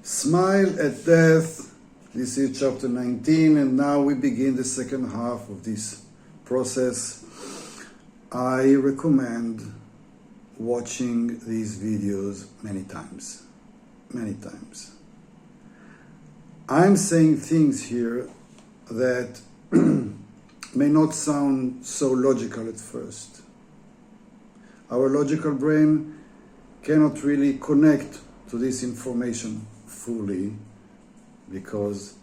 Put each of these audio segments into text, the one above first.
Smile at death. This is chapter 19, and now we begin the second half of this process. I recommend watching these videos many times. I'm saying things here that may not sound so logical at first. Our logical brain cannot really connect to this information fully because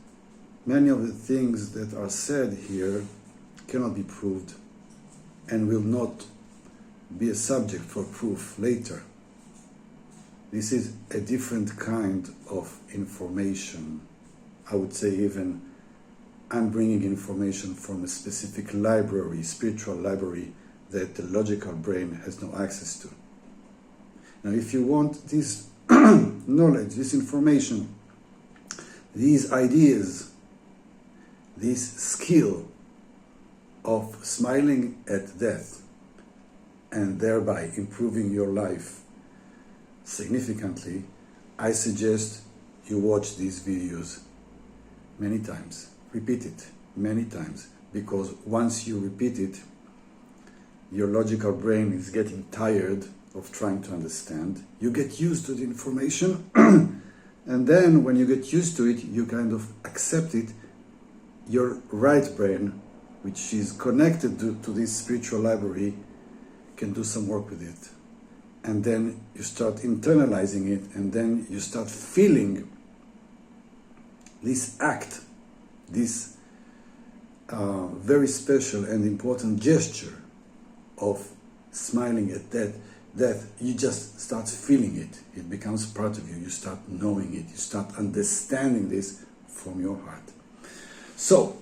many of the things that are said here cannot be proved and will not be a subject for proof later. This is a different kind of information. I would say even I'm bringing information from a specific library, spiritual library, that the logical brain has no access to. Now, if you want this knowledge, this information, these ideas, this skill of smiling at death and thereby improving your life significantly, I suggest you watch these videos many times. Repeat it many times, because once you repeat it, your logical brain is getting tired of trying to understand. You get used to the information, and then when you get used to it, you kind of accept it. Your right brain, which is connected to this spiritual library, can do some work with it. And then you start internalizing it, and then you start feeling this act, this very special and important gesture of smiling at death. You just start feeling it. It becomes part of you. You start knowing it. You start understanding this from your heart. So,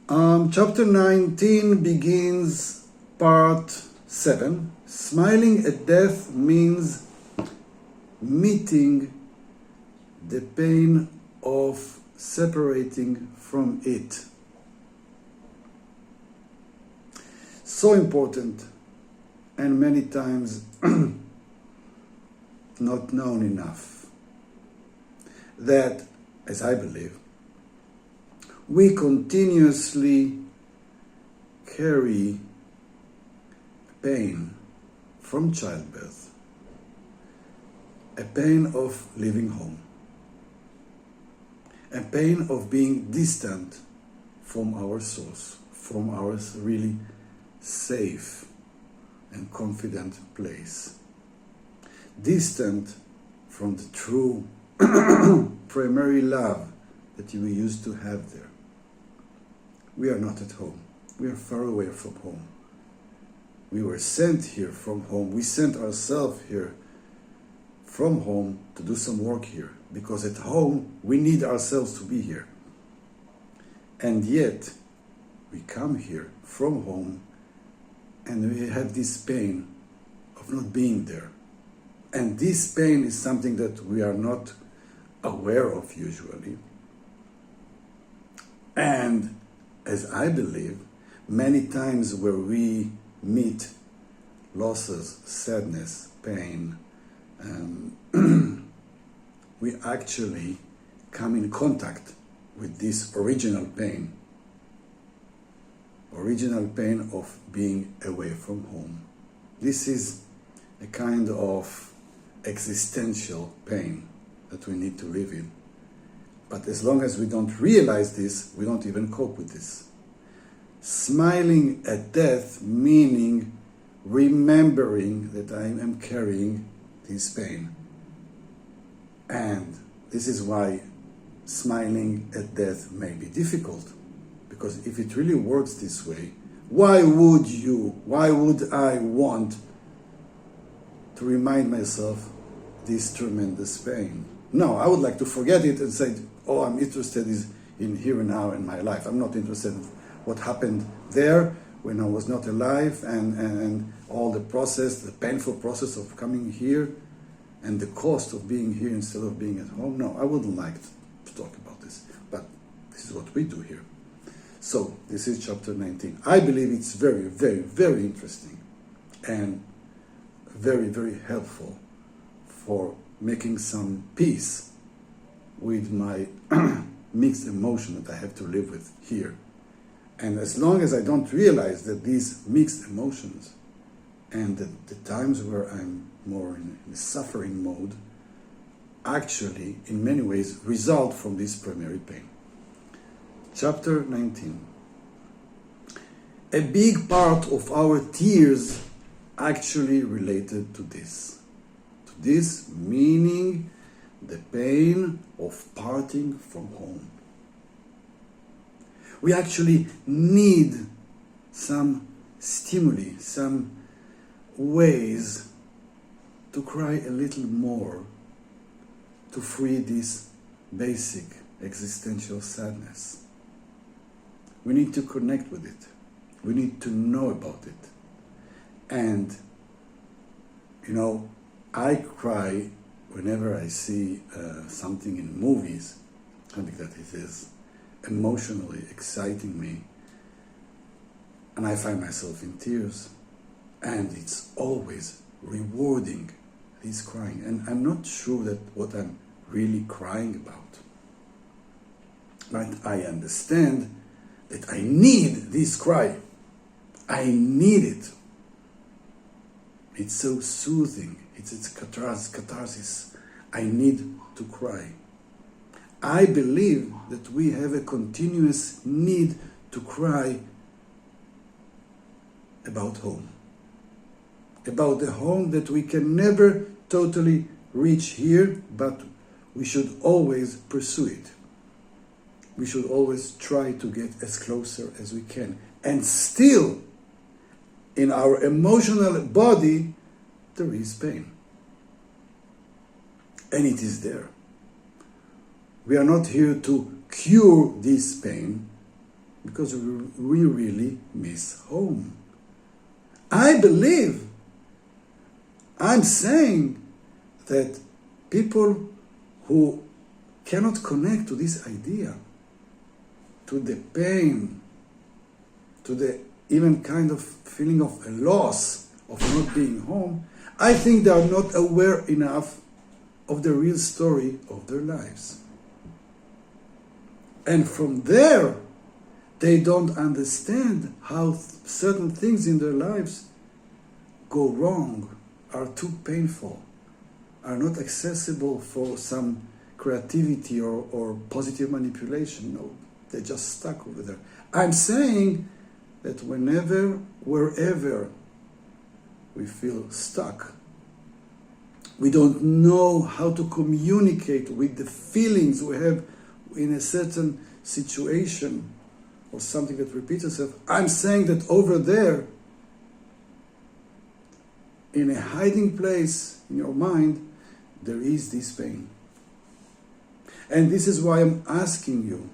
chapter 19 begins part 7. Smiling at death means meeting the pain of separating from it. So important, and many times not known enough, that, as I believe, we continuously carry pain from childbirth, a pain of leaving home, a pain of being distant from our source, from our really safe and confident place, distant from the true primary love that we used to have there. We are not at home. We are far away from home. We were sent here from home. We sent ourselves here from home to do some work here, because at home we need ourselves to be here. And yet we come here from home and we have this pain of not being there. And this pain is something that we are not aware of usually. And as I believe, many times where we meet losses, sadness, pain, we actually come in contact with this original pain of being away from home. This is a kind of existential pain that we need to live in. But as long as we don't realize this, we don't even cope with this. Smiling at death, meaning remembering that I am carrying this pain. And this is why smiling at death may be difficult. Because if it really works this way, why would I want to remind myself this tremendous pain? No, I would like to forget it and say, oh, I'm interested in here and now in my life. I'm not interested in what happened there when I was not alive, and all the process, the painful process of coming here, and the cost of being here instead of being at home. No, I wouldn't like to talk about this, but this is what we do here. So, this is chapter 19. I believe it's very, very, very interesting and very, very helpful for making some peace with my mixed emotion that I have to live with here. And as long as I don't realize that these mixed emotions and the times where I'm more in the suffering mode actually, in many ways, result from this primary pain. Chapter 19. A big part of our tears actually related to this. To this meaning the pain of parting from home. We actually need some stimuli, some ways to cry a little more to free this basic existential sadness. We need to connect with it. We need to know about it. And, you know, I cry whenever I see something in movies, something that it is emotionally exciting me, and I find myself in tears, and it's always rewarding, this crying. And I'm not sure that what I'm really crying about, but I understand that I need this cry. I need it. It's so soothing. It's catharsis. I need to cry. I believe that we have a continuous need to cry about home. About the home that we can never totally reach here, but we should always pursue it. We should always try to get as closer as we can. And still, in our emotional body, there is pain. And it is there. We are not here to cure this pain because we really miss home. I believe, I'm saying that people who cannot connect to this idea, to the pain, to the even kind of feeling of a loss of not being home, I think they are not aware enough of the real story of their lives. And from there, they don't understand how certain things in their lives go wrong, are too painful, are not accessible for some creativity or positive manipulation. No, they're just stuck over there. I'm saying that whenever, wherever we feel stuck, we don't know how to communicate with the feelings we have in a certain situation or something that repeats itself. I'm saying that over there, in a hiding place in your mind, there is this pain. And this is why I'm asking you,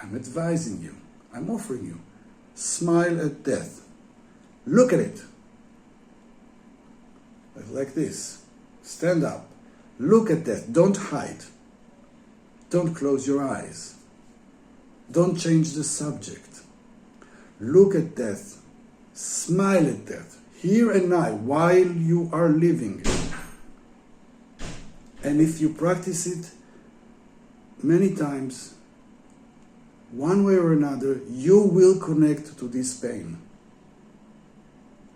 I'm advising you, I'm offering you, smile at death. Look at it. Like this. Stand up. Look at death. Don't hide. Don't close your eyes. Don't change the subject. Look at death. Smile at death. Here and now, while you are living. And if you practice it many times, one way or another, you will connect to this pain.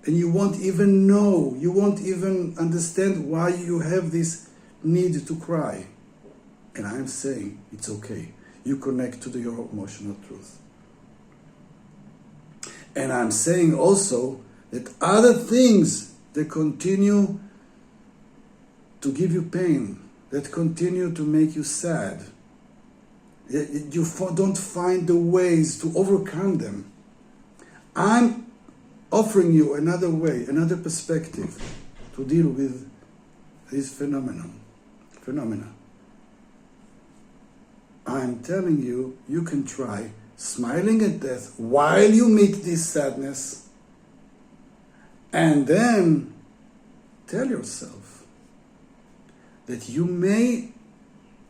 And you won't even know, you won't even understand why you have this need to cry. And I'm saying it's okay. You connect to your emotional truth. And I'm saying also that other things that continue to give you pain, that continue to make you sad, you don't find the ways to overcome them. I'm offering you another way, another perspective to deal with this phenomena. I'm telling you, you can try smiling at death while you meet this sadness, and then tell yourself that you may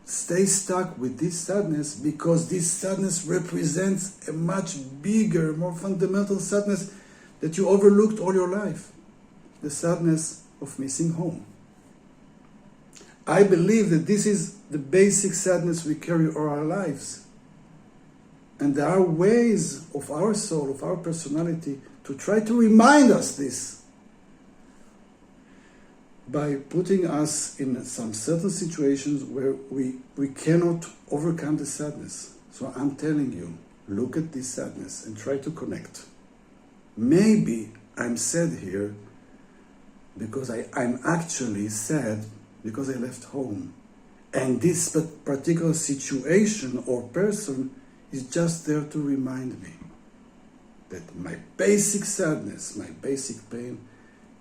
stay stuck with this sadness because this sadness represents a much bigger, more fundamental sadness that you overlooked all your life, the sadness of missing home. I believe that this is the basic sadness we carry all our lives. And there are ways of our soul, of our personality, to try to remind us this by putting us in some certain situations where we cannot overcome the sadness. So I'm telling you, look at this sadness and try to connect. Maybe I'm sad here because I'm actually sad because I left home. And this particular situation or person is just there to remind me that my basic sadness, my basic pain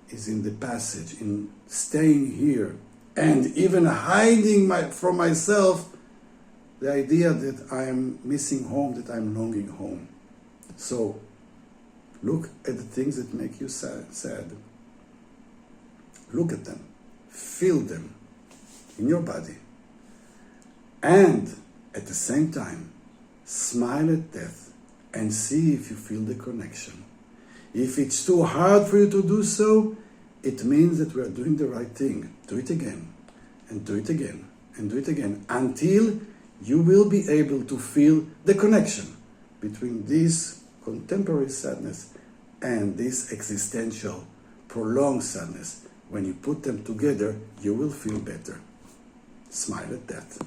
is in the passage, in staying here, and even hiding from myself the idea that I am missing home, that I'm longing home. So look at the things that make you sad. Look at them. Feel them in your body. And at the same time, smile at death and see if you feel the connection. If it's too hard for you to do so, it means that we are doing the right thing. Do it again, and do it again, and do it again, until you will be able to feel the connection between this contemporary sadness and this existential, prolonged sadness. When you put them together, you will feel better. Smile at death.